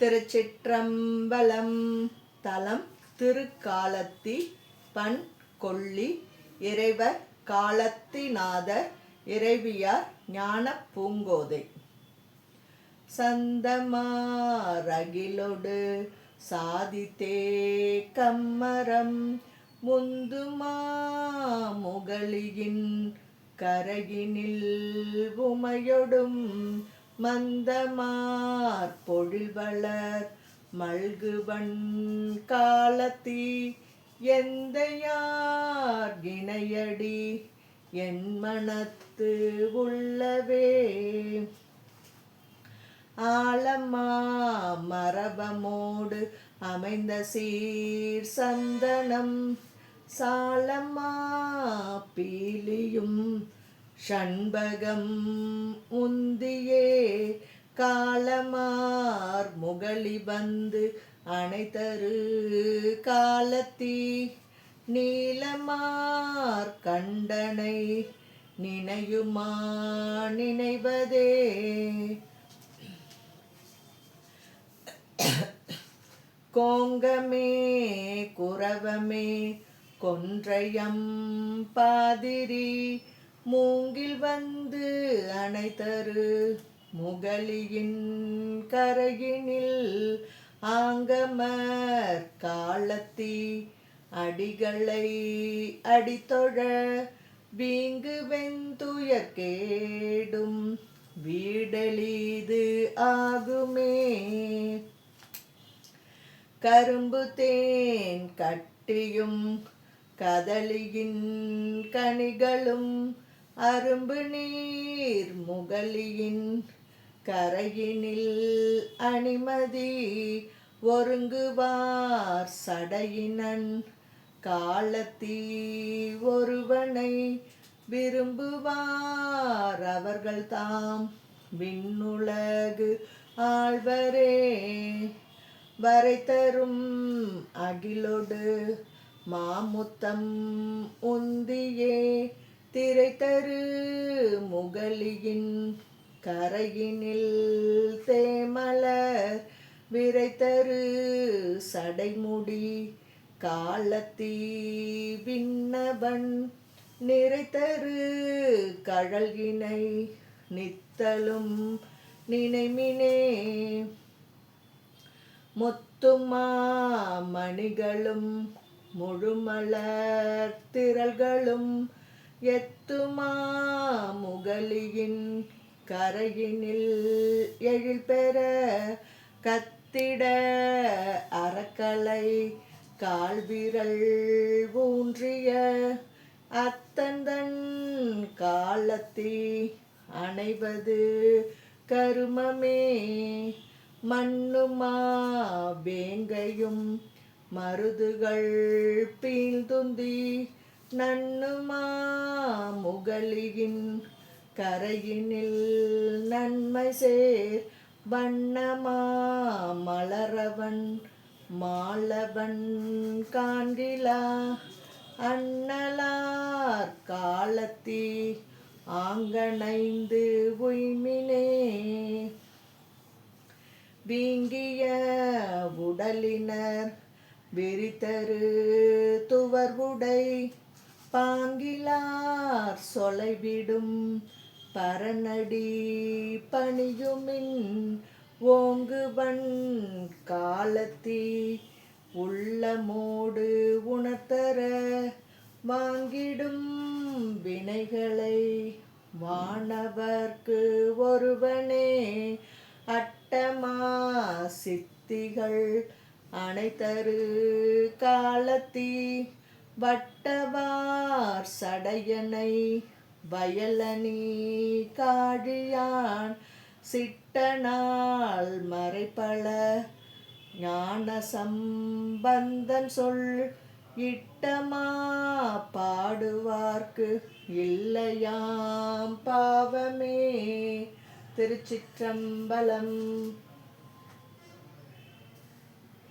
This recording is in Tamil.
திருச்சிற்றம்பலம். தலம் திருக்காலத்தி. பண் கொள்ளி. இறைவர் காலத்திநாதர். இறைவியார் ஞானப் பூங்கோதை. சந்தமாரகிலொடு சாதித்தே கம்மரம் முந்துமா முகலியின் கரகினில் உமையொடும் மந்தமார் பொழில்வளர் மல்குவன் காலத்தி எந்தையார் இணையடி என் மனத்து உள்ளவே. ஆலமா மரபமோடு அமைந்த சீர் சந்தனம் சாலமா பீலியும் ஷண்பகம் உந்தியே காலமார் முகலி வந்து அணைதரு காலத்தி நீலமார் கண்டனை நினையுமா நினைவதே. கோங்கமே குரவமே கொன்றையம் பாதிரி மூங்கில் வந்து அணைதரு முகலியின் கரையினில் ஆங்கமர் காலத்தி அடிகளை அடித்தொழ வீங்கு வெந்துயர் கேடும் வீடெளிது ஆகுமே. கரும்பு தேன் கட்டியும் கதலியின் கனிகளும் அரும்பு நீர் முகலியின் கரையினில் அணிமதி ஒருங்குவார் சடையினன் காலத்தி ஒருவனை விரும்புவார் அவர்கள் தாம் விண்ணுலகு ஆழ்வரே. வரைதரும் அகிலொடு மாமுத்தம் உந்தியே திரைதரு முகலியின் கரையினில் தேமலர் விரைதரு சடைமுடி காலத்தி விண்ணவன் நிறைதரு கழல்கினை நித்தலும் நினைமினே. முத்துமா மணிகளும் முழுமலர் திரள்களும் எத்துமா முகலியின் கரையினில் எழில்பெற கத்திட அறக்கலை கால்விரல் ஊன்றிய அத்தந்தன் காலத்தி அணைவது கருமமே. மண்ணுமா வேங்கையும் மருதுகள் பீழ்துந்தி நன்னுமா முகலியின் கரையினில் நன்மை சேர் வண்ணமா மலரவன் மாலவன் காண்கிலா அண்ணலார் காலத்தி ஆங்கணைந்து உய்மினே. வீங்கிய உடலினர் விரிதரு துவர்வுடை பாங்கிலார் சொலைவிடும் பரநடி பணியுமின் ஓங்குவன் காலத்தி உள்ளமோடு உணர்த்தர வாங்கிடும் வினைகளை வானவர்க்கு ஒருவனே. அட்டமா சித்திகள் அணைதரு காலத்தி வட்டவார் சடையனை வயலனி காழியான் சிட்டனாள் மறைபல ஞான சம்பந்தன் சொல் இட்டமா பாடுவார்க்கு இல்லையாம் பாவமே. திருச்சிற்றம்பலம்.